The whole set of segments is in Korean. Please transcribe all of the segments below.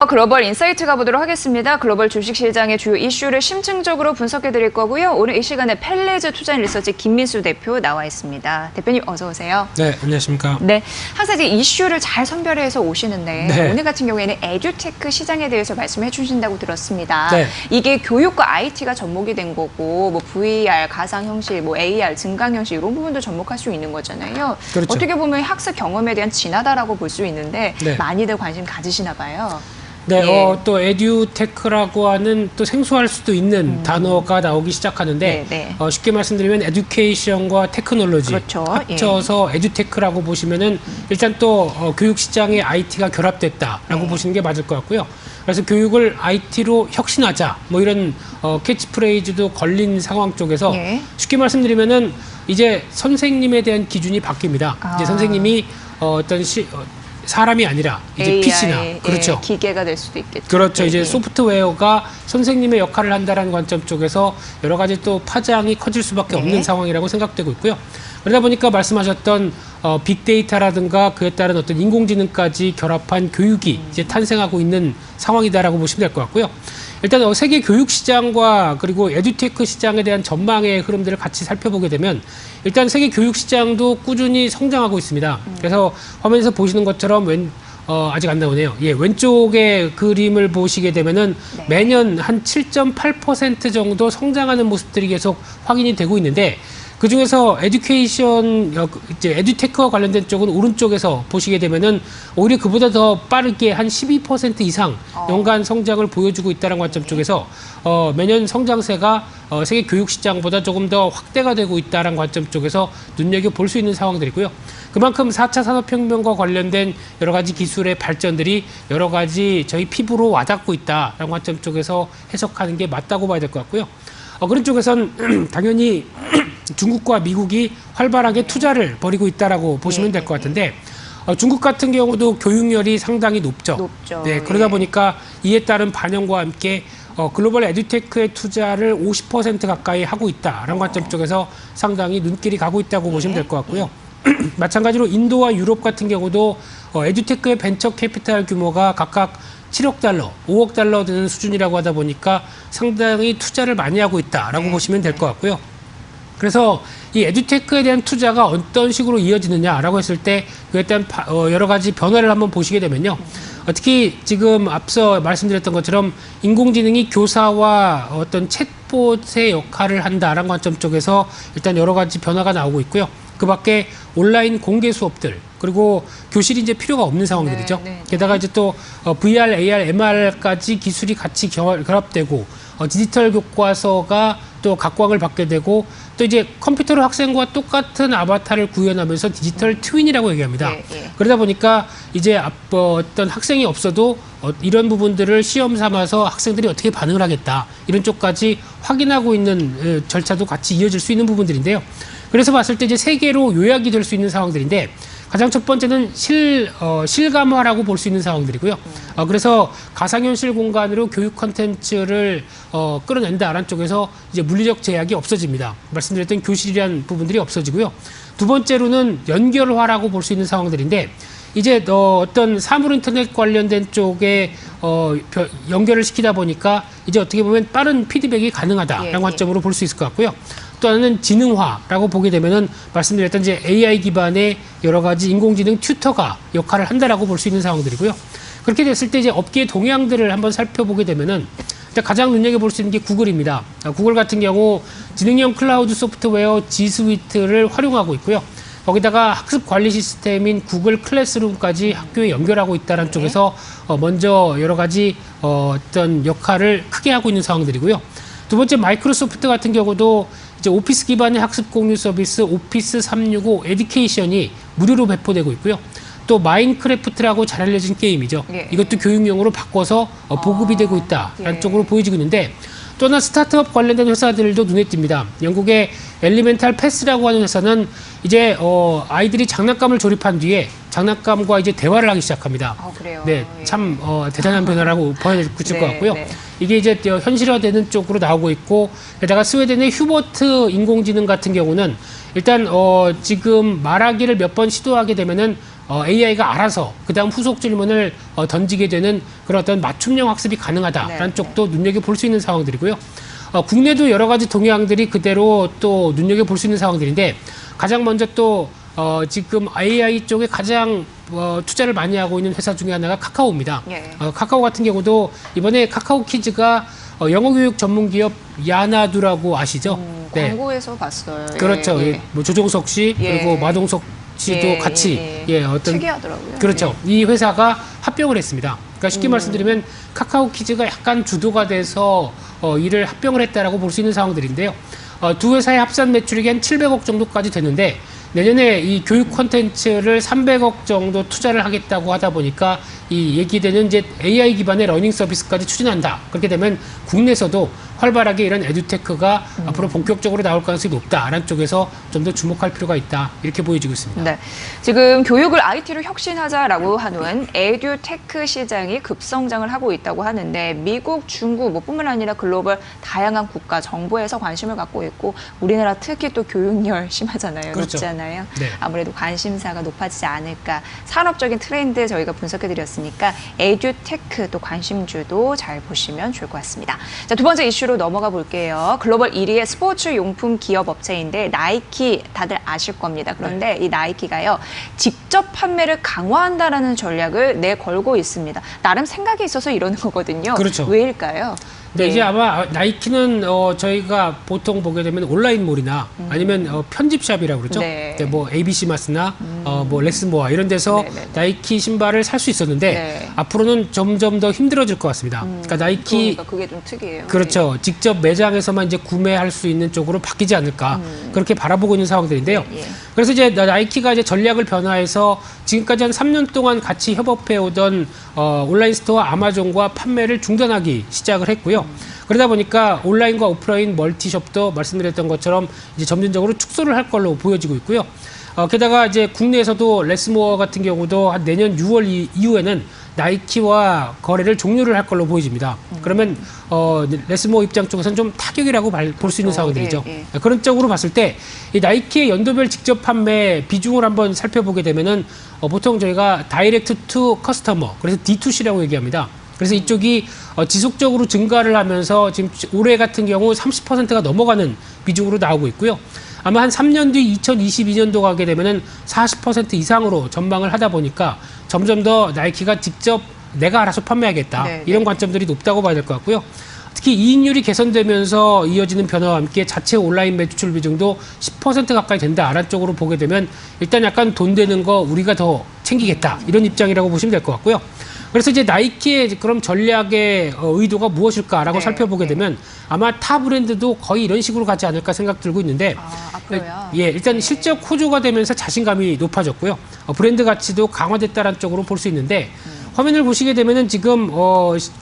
글로벌 인사이트 가보도록 하겠습니다. 글로벌 주식시장의 주요 이슈를 심층적으로 분석해 드릴 거고요. 오늘 이 시간에 펠레즈 투자인 리서치 김민수 대표 나와 있습니다. 대표님 어서 오세요. 네, 안녕하십니까. 네, 항상 이제 이슈를 잘 선별해서 오시는데 네. 오늘 같은 경우에는 에듀테크 시장에 대해서 말씀해 주신다고 들었습니다. 네. 이게 교육과 IT가 접목이 된 거고 뭐 VR, 가상현실, 뭐 AR, 증강현실 이런 부분도 접목할 수 있는 거잖아요. 그렇죠. 어떻게 보면 학습 경험에 대한 진화다라고 볼 수 있는데 네. 많이들 관심 가지시나 봐요. 네, 예. 또 에듀테크라고 하는 또 생소할 수도 있는 단어가 나오기 시작하는데 네. 쉽게 말씀드리면 에듀케이션과 테크놀로지 그렇죠. 합쳐서 에듀테크라고 보시면은 일단 또 교육 시장에 IT가 결합됐다라고 보시는 게 맞을 것 같고요. 그래서 교육을 IT로 혁신하자 뭐 이런 캐치프레이즈도 걸린 상황 쪽에서 예. 쉽게 말씀드리면은 이제 선생님에 대한 기준이 바뀝니다. 이제 선생님이 사람이 아니라 이제 AI, PC나 그렇죠. 예, 기계가 될 수도 있겠죠. 그렇죠. 이제 예. 소프트웨어가 선생님의 역할을 한다는 관점 쪽에서 여러 가지 또 파장이 커질 수밖에 네. 없는 상황이라고 생각되고 있고요. 그러다 보니까 말씀하셨던 빅데이터라든가 그에 따른 어떤 인공지능까지 결합한 교육이 이제 탄생하고 있는 상황이다라고 보시면 될 것 같고요. 일단 세계 교육 시장과 그리고 에듀테크 시장에 대한 전망의 흐름들을 같이 살펴보게 되면 일단 세계 교육 시장도 꾸준히 성장하고 있습니다. 그래서 화면에서 보시는 것처럼 아직 안 나오네요. 예, 왼쪽의 그림을 보시게 되면은 네. 매년 한 7.8% 정도 성장하는 모습들이 계속 확인이 되고 있는데 그 중에서 이제 에듀테크와 관련된 쪽은 오른쪽에서 보시게 되면은 오히려 그보다 더 빠르게 한 12% 이상 연간 성장을 보여주고 있다는 관점 쪽에서 매년 성장세가 세계 교육 시장보다 조금 더 확대가 되고 있다는 관점 쪽에서 눈여겨 볼 수 있는 상황들이고요. 그만큼 4차 산업혁명과 관련된 여러 가지 기술의 발전들이 여러 가지 저희 피부로 와닿고 있다라는 관점 쪽에서 해석하는 게 맞다고 봐야 될 것 같고요. 그런 쪽에선 당연히 중국과 미국이 활발하게 투자를 벌이고 있다라고 보시면 될 것 같은데 중국 같은 경우도 교육열이 상당히 높죠. 네, 그러다 보니까 이에 따른 반영과 함께 글로벌 에듀테크의 투자를 50% 가까이 하고 있다라는 관점 쪽에서 상당히 눈길이 가고 있다고 보시면 될 것 같고요. 마찬가지로 인도와 유럽 같은 경우도 에듀테크의 벤처 캐피탈 규모가 각각 7억 달러, 5억 달러 되는 수준이라고 하다 보니까 상당히 투자를 많이 하고 있다라고 보시면 될 것 같고요. 그래서 이 에듀테크에 대한 투자가 어떤 식으로 이어지느냐라고 했을 때 그에 대한 여러 가지 변화를 한번 보시게 되면요. 특히 지금 앞서 말씀드렸던 것처럼 인공지능이 교사와 어떤 챗봇의 역할을 한다라는 관점 쪽에서 일단 여러 가지 변화가 나오고 있고요. 그 밖에 온라인 공개 수업들 그리고 교실이 이제 필요가 없는 상황들이죠. 게다가 이제 또 VR, AR, MR까지 기술이 같이 결합되고 디지털 교과서가 또 각광을 받게 되고 또 이제 컴퓨터로 학생과 똑같은 아바타를 구현하면서 디지털 트윈이라고 얘기합니다. 그러다 보니까 이제 어떤 학생이 없어도 이런 부분들을 시험 삼아서 학생들이 어떻게 반응을 하겠다 이런 쪽까지 확인하고 있는 절차도 같이 이어질 수 있는 부분들인데요. 그래서 봤을 때 이제 세 개로 요약이 될 수 있는 상황들인데 가장 첫 번째는 실감화라고 볼 수 있는 상황들이고요. 그래서 가상현실 공간으로 교육 콘텐츠를 끌어낸다라는 쪽에서 이제 물리적 제약이 없어집니다. 말씀드렸던 교실이라는 부분들이 없어지고요. 두 번째로는 연결화라고 볼 수 있는 상황들인데 이제 어떤 사물 인터넷 관련된 쪽에 연결을 시키다 보니까 이제 어떻게 보면 빠른 피드백이 가능하다라는 관점으로 볼 수 있을 것 같고요. 또 하나는 지능화라고 보게 되면은 말씀드렸던 이제 AI 기반의 여러 가지 인공지능 튜터가 역할을 한다라고 볼 수 있는 상황들이고요. 그렇게 됐을 때 이제 업계의 동향들을 한번 살펴보게 되면은 일단 가장 눈여겨볼 수 있는 게 구글입니다. 구글 같은 경우 지능형 클라우드 소프트웨어 G 스위트를 활용하고 있고요. 거기다가 학습 관리 시스템인 구글 클래스룸까지 학교에 연결하고 있다는 쪽에서 먼저 여러 가지 어떤 역할을 크게 하고 있는 상황들이고요. 두 번째 마이크로소프트 같은 경우도 이제 오피스 기반의 학습 공유 서비스 오피스 365 에듀케이션이 무료로 배포되고 있고요. 또 마인크래프트라고 잘 알려진 게임이죠. 이것도 교육용으로 바꿔서 보급이 되고 있다라는 쪽으로 보여지고 있는데 또 하나 스타트업 관련된 회사들도 눈에 띕니다. 영국의 엘리멘탈 패스라고 하는 회사는 이제 아이들이 장난감을 조립한 뒤에 장난감과 이제 대화를 하기 시작합니다. 그래요? 네, 참 대단한 변화라고 봐야 될 것 같고요. 이게 이제 현실화되는 쪽으로 나오고 있고 게다가 스웨덴의 휴버트 인공지능 같은 경우는 일단 지금 말하기를 몇 번 시도하게 되면은 AI가 알아서 그다음 후속 질문을 던지게 되는 그런 어떤 맞춤형 학습이 가능하다라는 네, 쪽도 눈여겨볼 수 있는 상황들이고요. 국내도 여러 가지 동향들이 그대로 또 눈여겨볼 수 있는 상황들인데 가장 먼저 또 지금 AI 쪽에 가장 투자를 많이 하고 있는 회사 중에 하나가 카카오입니다. 예. 카카오 같은 경우도 이번에 카카오 키즈가 영어 교육 전문 기업 야나두라고 아시죠? 네. 광고에서 봤어요. 그렇죠. 예. 뭐 조종석 씨 예. 그리고 마동석 씨도 같이 어떤 특이하더라고요. 그렇죠. 예. 이 회사가 합병을 했습니다. 그러니까 쉽게 말씀드리면 카카오 키즈가 약간 주도가 돼서 이를 합병을 했다라고 볼 수 있는 상황들인데요. 두 회사의 합산 매출이 한 700억 정도까지 되는데 내년에 이 교육 콘텐츠를 300억 정도 투자를 하겠다고 하다 보니까 이 얘기되는 이제 AI 기반의 러닝 서비스까지 추진한다. 그렇게 되면 국내에서도 활발하게 이런 에듀테크가 앞으로 본격적으로 나올 가능성이 높다라는 쪽에서 좀 더 주목할 필요가 있다. 이렇게 보여지고 있습니다. 네. 지금 교육을 IT로 혁신하자라고 하는 에듀테크 시장이 급성장을 하고 있다고 하는데 미국, 중국, 뿐만 아니라 글로벌 다양한 국가 정부에서 관심을 갖고 있고 우리나라 특히 또 교육열 심하잖아요. 그렇죠. 높잖아요. 네. 아무래도 관심사가 높아지지 않을까. 산업적인 트렌드 저희가 분석해드렸으니까 에듀테크 또 관심주도 잘 보시면 좋을 것 같습니다. 자, 두 번째 이슈로 넘어가 볼게요. 글로벌 1위의 스포츠 용품 기업 업체인데 나이키 다들 아실 겁니다. 그런데 이 나이키가요. 직접 판매를 강화한다라는 전략을 내걸고 있습니다. 나름 생각이 있어서 이러는 거거든요. 그렇죠. 왜일까요? 네, 이제 아마 나이키는 저희가 보통 보게 되면 온라인몰이나 아니면 편집샵이라고 그러죠. 네. 네, 뭐 ABC 마스나 뭐 레슨모아 이런 데서 네, 네, 네. 나이키 신발을 살 수 있었는데 네. 앞으로는 점점 더 힘들어질 것 같습니다. 그러니까 나이키 그러니까 그게 좀 특이해요. 그렇죠. 직접 매장에서만 이제 구매할 수 있는 쪽으로 바뀌지 않을까 그렇게 바라보고 있는 상황들인데요. 예. 그래서 이제 나이키가 이제 전략을 변화해서 지금까지 한 3년 동안 같이 협업해 오던 온라인 스토어 아마존과 판매를 중단하기 시작을 했고요. 그러다 보니까 온라인과 오프라인 멀티숍도 말씀드렸던 것처럼 이제 점진적으로 축소를 할 걸로 보여지고 있고요. 게다가 이제 국내에서도 레스모어 같은 경우도 한 내년 6월 이후에는 나이키와 거래를 종료를 할 걸로 보여집니다. 그러면 레스모어 입장 쪽에서는 좀 타격이라고 볼 수 있는 상황들이죠. 예. 그런 쪽으로 봤을 때 이 나이키의 연도별 직접 판매 비중을 한번 살펴보게 되면은 보통 저희가 다이렉트 투 커스터머, 그래서 D2C라고 얘기합니다. 그래서 이쪽이 지속적으로 증가를 하면서 지금 올해 같은 경우 30%가 넘어가는 비중으로 나오고 있고요. 아마 한 3년 뒤 2022년도 가게 되면은 40% 이상으로 전망을 하다 보니까 점점 더 나이키가 직접 내가 알아서 판매하겠다. 네, 이런 네. 관점들이 높다고 봐야 될 것 같고요. 특히 이익률이 개선되면서 이어지는 변화와 함께 자체 온라인 매출 비중도 10% 가까이 된다라는 쪽으로 보게 되면 일단 약간 돈 되는 거 우리가 더 챙기겠다. 이런 입장이라고 보시면 될 것 같고요. 그래서 이제 나이키의 그럼 전략의 의도가 무엇일까라고 네, 살펴보게 네. 되면 아마 타 브랜드도 거의 이런 식으로 가지 않을까 생각 들고 있는데 앞으로요. 예, 일단 실적 호조가 되면서 자신감이 높아졌고요. 브랜드 가치도 강화됐다는 쪽으로 볼 수 있는데 화면을 보시게 되면은 지금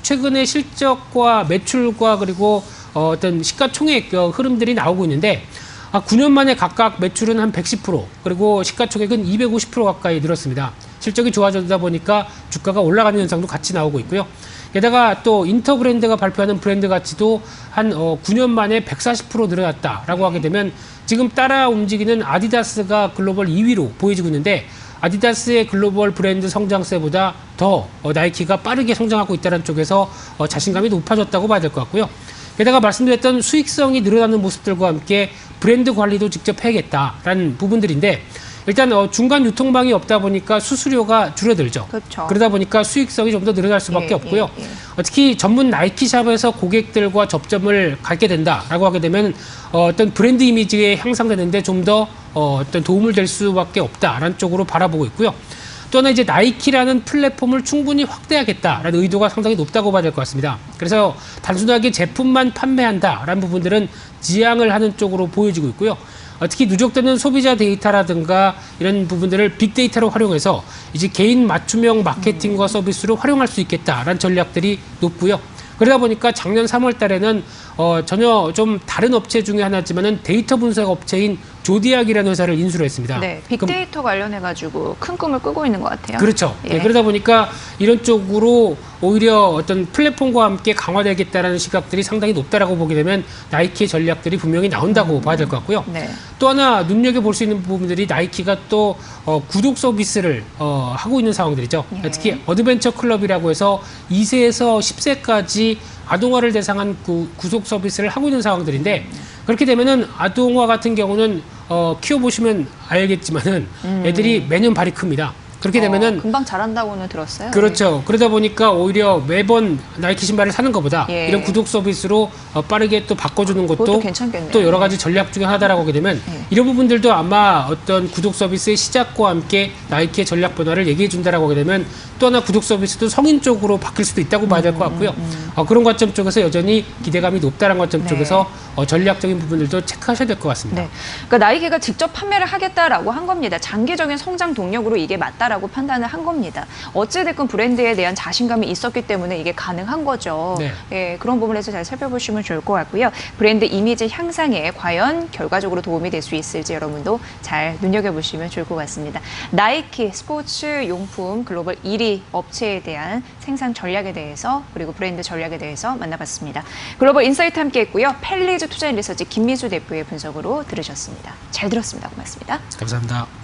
최근에 실적과 매출과 그리고 어떤 시가총액 흐름들이 나오고 있는데 9년 만에 각각 매출은 한 110% 그리고 시가총액은 250% 가까이 늘었습니다. 실적이 좋아지다 보니까 주가가 올라가는 현상도 같이 나오고 있고요. 게다가 또 인터브랜드가 발표하는 브랜드 가치도 한 9년 만에 140% 늘어났다라고 하게 되면 지금 따라 움직이는 아디다스가 글로벌 2위로 보여지고 있는데 아디다스의 글로벌 브랜드 성장세보다 더 나이키가 빠르게 성장하고 있다는 쪽에서 자신감이 높아졌다고 봐야 될 것 같고요. 게다가 말씀드렸던 수익성이 늘어나는 모습들과 함께 브랜드 관리도 직접 해야겠다라는 부분들인데 일단 중간 유통망이 없다 보니까 수수료가 줄어들죠. 그렇죠. 그러다 보니까 수익성이 좀 더 늘어날 수밖에 예, 없고요. 예, 예. 특히 전문 나이키샵에서 고객들과 접점을 갖게 된다라고 하게 되면 어떤 브랜드 이미지에 향상되는데 좀 더 어떤 도움을 될 수밖에 없다라는 쪽으로 바라보고 있고요. 또 하나 이제 나이키라는 플랫폼을 충분히 확대하겠다라는 의도가 상당히 높다고 봐야 될 것 같습니다. 그래서 단순하게 제품만 판매한다라는 부분들은 지향을 하는 쪽으로 보여지고 있고요. 특히 누적되는 소비자 데이터라든가 이런 부분들을 빅데이터로 활용해서 이제 개인 맞춤형 마케팅과 서비스로 활용할 수 있겠다라는 전략들이 높고요. 그러다 보니까 작년 3월 달에는 전혀 좀 다른 업체 중에 하나지만은 데이터 분석 업체인 조디악이라는 회사를 인수를 했습니다. 네, 빅데이터 관련해가지고 큰 꿈을 꾸고 있는 것 같아요. 그렇죠. 예. 네, 그러다 보니까 이런 쪽으로 오히려 어떤 플랫폼과 함께 강화되겠다라는 시각들이 상당히 높다라고 보게 되면 나이키의 전략들이 분명히 나온다고 봐야 될 것 같고요. 네. 또 하나 눈여겨볼 수 있는 부분들이 나이키가 또 구독 서비스를 하고 있는 상황들이죠. 예. 특히 어드벤처 클럽이라고 해서 2세에서 10세까지 아동화를 대상한 구독 서비스를 하고 있는 상황들인데 그렇게 되면은 아동화 같은 경우는 키워보시면 알겠지만은 애들이 매년 발이 큽니다. 그렇게 되면은 금방 자란다고는 들었어요. 그렇죠. 그러다 보니까 오히려 매번 나이키 신발을 사는 것보다 예. 이런 구독 서비스로 빠르게 또 바꿔주는 그것도 것도 괜찮겠네요. 또 여러 가지 전략 중에 하나라고 하게 되면 예. 이런 부분들도 아마 어떤 구독 서비스의 시작과 함께 나이키의 전략 변화를 얘기해 준다라고 하게 되면 또 하나 구독 서비스도 성인 쪽으로 바뀔 수도 있다고 봐야 될 것 같고요. 그런 관점 쪽에서 여전히 기대감이 높다는 관점 네. 쪽에서 전략적인 부분들도 체크하셔야 될 것 같습니다. 네. 그러니까 나이키가 직접 판매를 하겠다라고 한 겁니다. 장기적인 성장 동력으로 이게 맞다라고 판단을 한 겁니다. 어찌됐건 브랜드에 대한 자신감이 있었기 때문에 이게 가능한 거죠. 네. 예, 그런 부분에서 잘 살펴보시면 좋을 것 같고요. 브랜드 이미지 향상에 과연 결과적으로 도움이 될 수 있을지 여러분도 잘 눈여겨보시면 좋을 것 같습니다. 나이키 스포츠 용품 글로벌 1위 업체에 대한 생산 전략에 대해서 그리고 브랜드 전략에 대해서 만나봤습니다. 글로벌 인사이트 함께 했고요. 펠리즈 투자인 리서치 김민수 대표의 분석으로 들으셨습니다. 잘 들었습니다. 고맙습니다. 감사합니다.